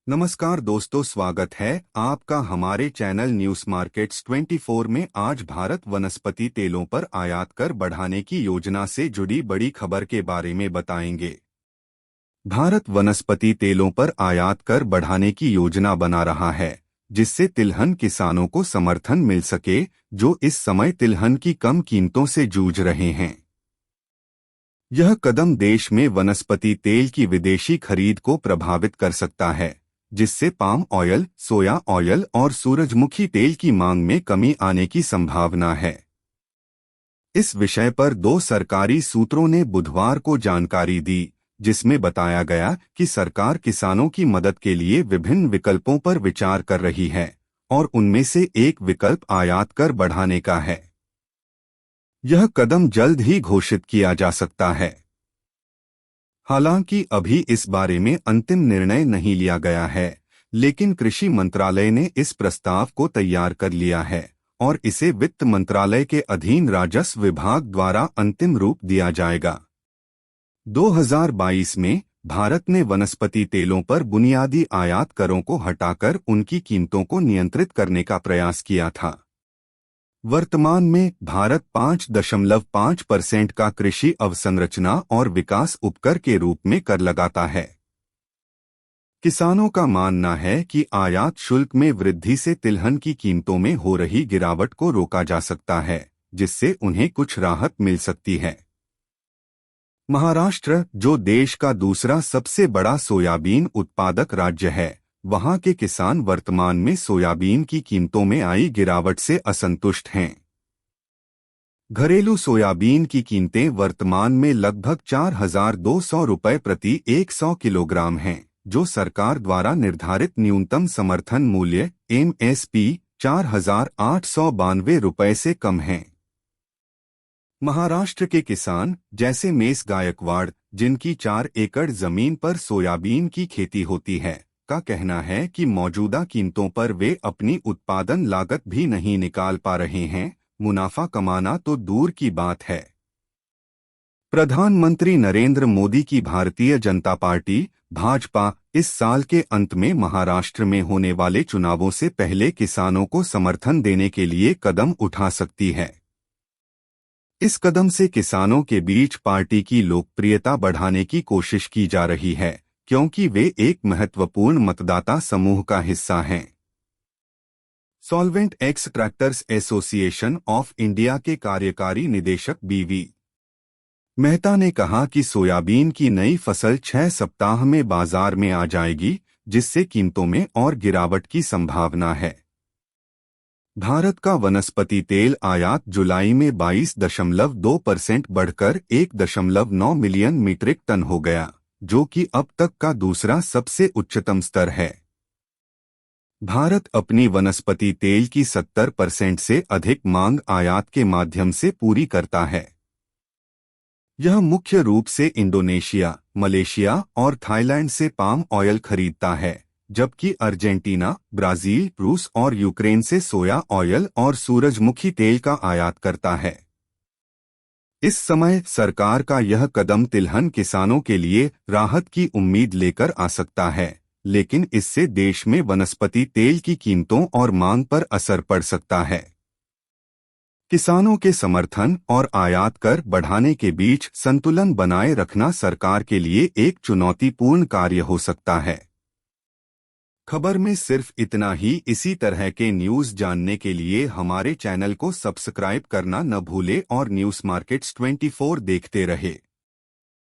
नमस्कार दोस्तों, स्वागत है आपका हमारे चैनल न्यूज मार्केट्स 24 में। आज भारत वनस्पति तेलों पर आयात कर बढ़ाने की योजना से जुड़ी बड़ी खबर के बारे में बताएंगे। भारत वनस्पति तेलों पर आयात कर बढ़ाने की योजना बना रहा है, जिससे तिलहन किसानों को समर्थन मिल सके, जो इस समय तिलहन की कम कीमतों से जूझ रहे हैं। यह कदम देश में वनस्पति तेल की विदेशी खरीद को प्रभावित कर सकता है, जिससे पाम ऑयल, सोया ऑयल और सूरजमुखी तेल की मांग में कमी आने की संभावना है। इस विषय पर दो सरकारी सूत्रों ने बुधवार को जानकारी दी, जिसमें बताया गया कि सरकार किसानों की मदद के लिए विभिन्न विकल्पों पर विचार कर रही है और उनमें से एक विकल्प आयात कर बढ़ाने का है। यह कदम जल्द ही घोषित किया जा सकता है। हालांकि अभी इस बारे में अंतिम निर्णय नहीं लिया गया है, लेकिन कृषि मंत्रालय ने इस प्रस्ताव को तैयार कर लिया है और इसे वित्त मंत्रालय के अधीन राजस्व विभाग द्वारा अंतिम रूप दिया जाएगा। 2022 में भारत ने वनस्पति तेलों पर बुनियादी आयात करों को हटाकर उनकी कीमतों को नियंत्रित करने का प्रयास किया था। वर्तमान में भारत 5.5% का कृषि अवसंरचना और विकास उपकर के रूप में कर लगाता है। किसानों का मानना है कि आयात शुल्क में वृद्धि से तिलहन की कीमतों में हो रही गिरावट को रोका जा सकता है, जिससे उन्हें कुछ राहत मिल सकती है। महाराष्ट्र, जो देश का दूसरा सबसे बड़ा सोयाबीन उत्पादक राज्य है, वहां के किसान वर्तमान में सोयाबीन की कीमतों में आई गिरावट से असंतुष्ट हैं। घरेलू सोयाबीन की कीमतें वर्तमान में लगभग 4,200 रुपये प्रति 100 किलोग्राम हैं, जो सरकार द्वारा निर्धारित न्यूनतम समर्थन मूल्य MSP 4,892 रुपये से कम हैं। महाराष्ट्र के किसान जैसे मेस गायकवाड़, जिनकी 4 एकड़ जमीन पर सोयाबीन की खेती होती है, का कहना है कि मौजूदा कीमतों पर वे अपनी उत्पादन लागत भी नहीं निकाल पा रहे हैं। मुनाफा कमाना तो दूर की बात है। प्रधानमंत्री नरेंद्र मोदी की भारतीय जनता पार्टी भाजपा इस साल के अंत में महाराष्ट्र में होने वाले चुनावों से पहले किसानों को समर्थन देने के लिए कदम उठा सकती है। इस कदम से किसानों के बीच पार्टी की लोकप्रियता बढ़ाने की कोशिश की जा रही है, क्योंकि वे एक महत्वपूर्ण मतदाता समूह का हिस्सा हैं। Solvent extractors association of India के कार्यकारी निदेशक BV मेहता ने कहा कि सोयाबीन की नई फसल 6 सप्ताह में बाजार में आ जाएगी, जिससे कीमतों में और गिरावट की संभावना है। भारत का वनस्पति तेल आयात जुलाई में 22.2% बढ़कर 1.9 मिलियन मीट्रिक टन हो गया, जो कि अब तक का दूसरा सबसे उच्चतम स्तर है। भारत अपनी वनस्पति तेल की 70% से अधिक मांग आयात के माध्यम से पूरी करता है। यह मुख्य रूप से इंडोनेशिया, मलेशिया और थाईलैंड से पाम ऑयल खरीदता है, जबकि अर्जेंटीना, ब्राजील, रूस और यूक्रेन से सोया ऑयल और सूरजमुखी तेल का आयात करता है। इस समय सरकार का यह कदम तिलहन किसानों के लिए राहत की उम्मीद लेकर आ सकता है, लेकिन इससे देश में वनस्पति तेल की कीमतों और मांग पर असर पड़ सकता है। किसानों के समर्थन और आयात कर बढ़ाने के बीच संतुलन बनाए रखना सरकार के लिए एक चुनौतीपूर्ण कार्य हो सकता है। खबर में सिर्फ इतना ही। इसी तरह के न्यूज़ जानने के लिए हमारे चैनल को सब्सक्राइब करना न भूले और न्यूज़ मार्केट्स 24 देखते रहे।